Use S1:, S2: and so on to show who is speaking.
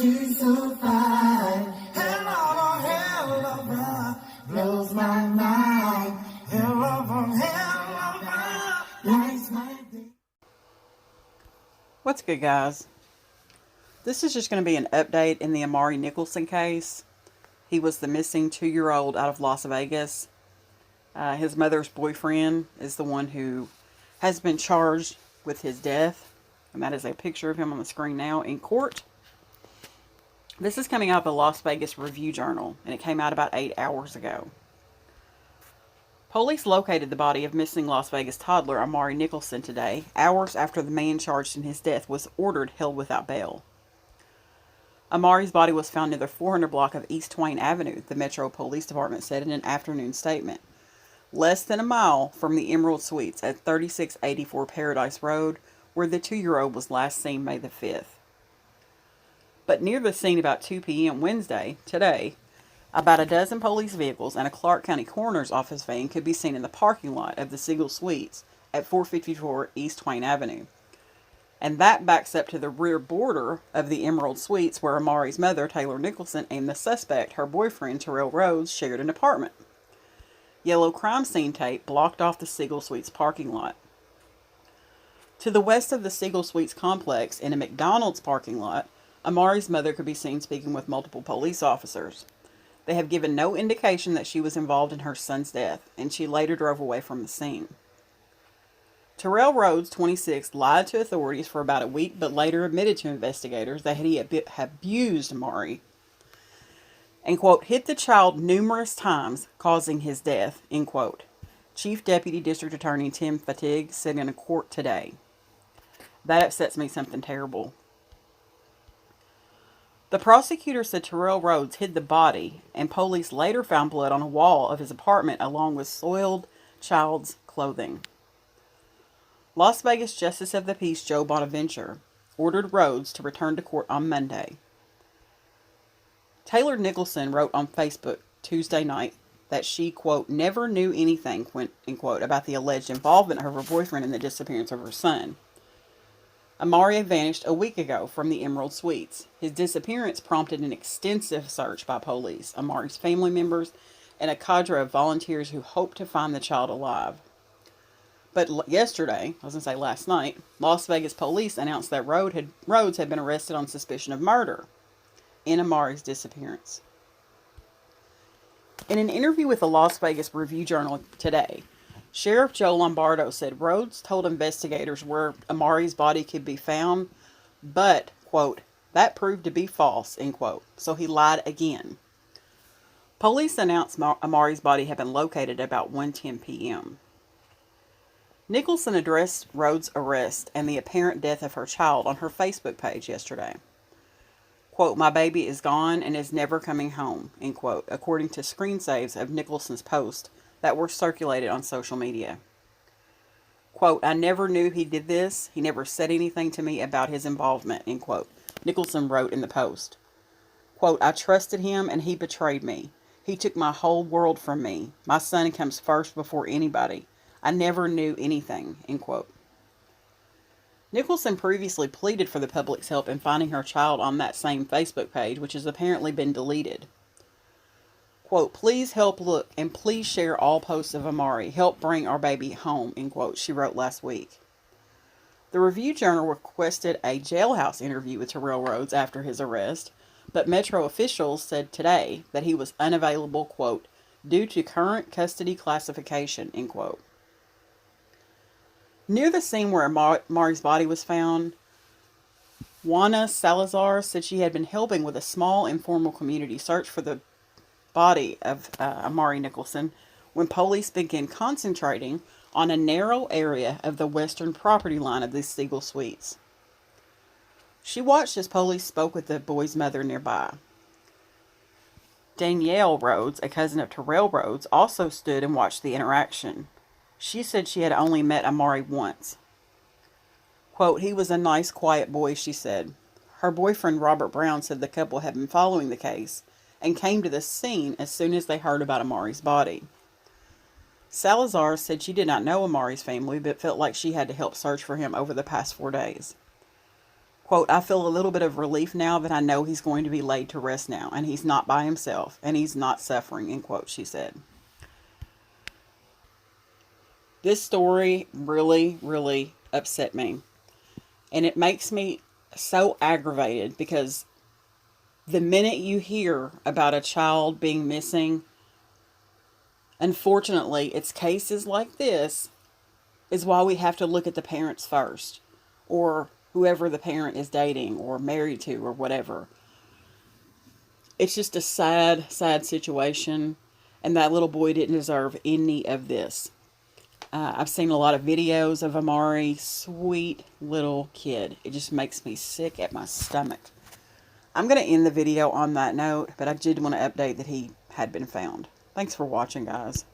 S1: she's so fine. Hell of a ride, blows my mind. Hell of a ride, lights my day.
S2: What's good, guys? This is just going to be an update in the Amari Nicholson case. He was the missing 2-year-old out of Las Vegas. His mother's boyfriend is the one who has been charged with his death. And that is a picture of him on the screen now in court. This is coming out of the Las Vegas Review-Journal, and it came out about 8 hours ago. Police located the body of missing Las Vegas toddler Amari Nicholson today, hours after the man charged in his death was ordered held without bail. Amari's body was found near the 400 block of East Twain Avenue, the Metropolitan Police Department said in an afternoon statement. Less than a mile from the Emerald Suites at 3684 Paradise Road, where the 2-year-old was last seen May the 5th. But near the scene about 2 p.m. Wednesday, today, about a dozen police vehicles and a Clark County coroner's office van could be seen in the parking lot of the Siegel Suites at 454 East Twain Avenue. And that backs up to the rear border of the Emerald Suites where Amari's mother, Tayler Nicholson, and the suspect, her boyfriend, Terrell Rhodes, shared an apartment. Yellow crime scene tape blocked off the Siegel Suites parking lot. To the west of the Siegel Suites complex, in a McDonald's parking lot, Amari's mother could be seen speaking with multiple police officers. They have given no indication that she was involved in her son's death, and she later drove away from the scene. Terrell Rhodes, 26, lied to authorities for about a week, but later admitted to investigators that he abused Amari and, quote, hit the child numerous times, causing his death, end quote. Chief Deputy District Attorney Tim Fatigue said in a court today. That upsets me something terrible. The prosecutor said Terrell Rhodes hid the body, and police later found blood on a wall of his apartment along with soiled child's clothing. Las Vegas Justice of the Peace Joe Bonaventure ordered Rhodes to return to court on Monday. Tayler Nicholson wrote on Facebook Tuesday night that she, quote, never knew anything, end quote, about the alleged involvement of her boyfriend in the disappearance of her son. Amari vanished a week ago from the Emerald Suites. His disappearance prompted an extensive search by police, Amari's family members, and a cadre of volunteers who hoped to find the child alive. But yesterday, I was going to say last night, Las Vegas police announced that Rhodes had been arrested on suspicion of murder in Amari's disappearance. In an interview with the Las Vegas Review-Journal today, Sheriff Joe Lombardo said Rhodes told investigators where Amari's body could be found, but, quote, that proved to be false, end quote, so he lied again. Police announced Amari's body had been located at about 1:10 p.m. Nicholson addressed Rhodes' arrest and the apparent death of her child on her Facebook page yesterday. Quote, my baby is gone and is never coming home, end quote, according to screensaves of Nicholson's post that were circulated on social media. Quote, I never knew he did this. He never said anything to me about his involvement, end quote, Nicholson wrote in the post. Quote, I trusted him and he betrayed me. He took my whole world from me. My son comes first before anybody. I never knew anything, end quote. Nicholson previously pleaded for the public's help in finding her child on that same Facebook page, which has apparently been deleted. Quote, please help look and please share all posts of Amari. Help bring our baby home, end quote, she wrote last week. The Review-Journal requested a jailhouse interview with Terrell Rhodes after his arrest, but Metro officials said today that he was unavailable, quote, due to current custody classification, end quote. Near the scene where Amari's body was found, Juana Salazar said she had been helping with a small informal community search for the body of Amari Nicholson when police began concentrating on a narrow area of the western property line of the Siegel Suites. She watched as police spoke with the boy's mother nearby. Danielle Rhodes, a cousin of Terrell Rhodes, also stood and watched the interaction. She said she had only met Amari once. Quote, he was a nice, quiet boy, she said. Her boyfriend, Robert Brown, said the couple had been following the case and came to the scene as soon as they heard about Amari's body. Salazar said she did not know Amari's family, but felt like she had to help search for him over the past 4 days. Quote, I feel a little bit of relief now that I know he's going to be laid to rest now, and he's not by himself, and he's not suffering, end quote, she said. This story really, really upset me. And it makes me so aggravated because the minute you hear about a child being missing, unfortunately, it's cases like this is why we have to look at the parents first, or whoever the parent is dating or married to or whatever. It's just a sad, sad situation, and that little boy didn't deserve any of this. I've seen a lot of videos of Amari, sweet little kid. It just makes me sick at my stomach. I'm going to end the video on that note, but I did want to update that he had been found. Thanks for watching, guys.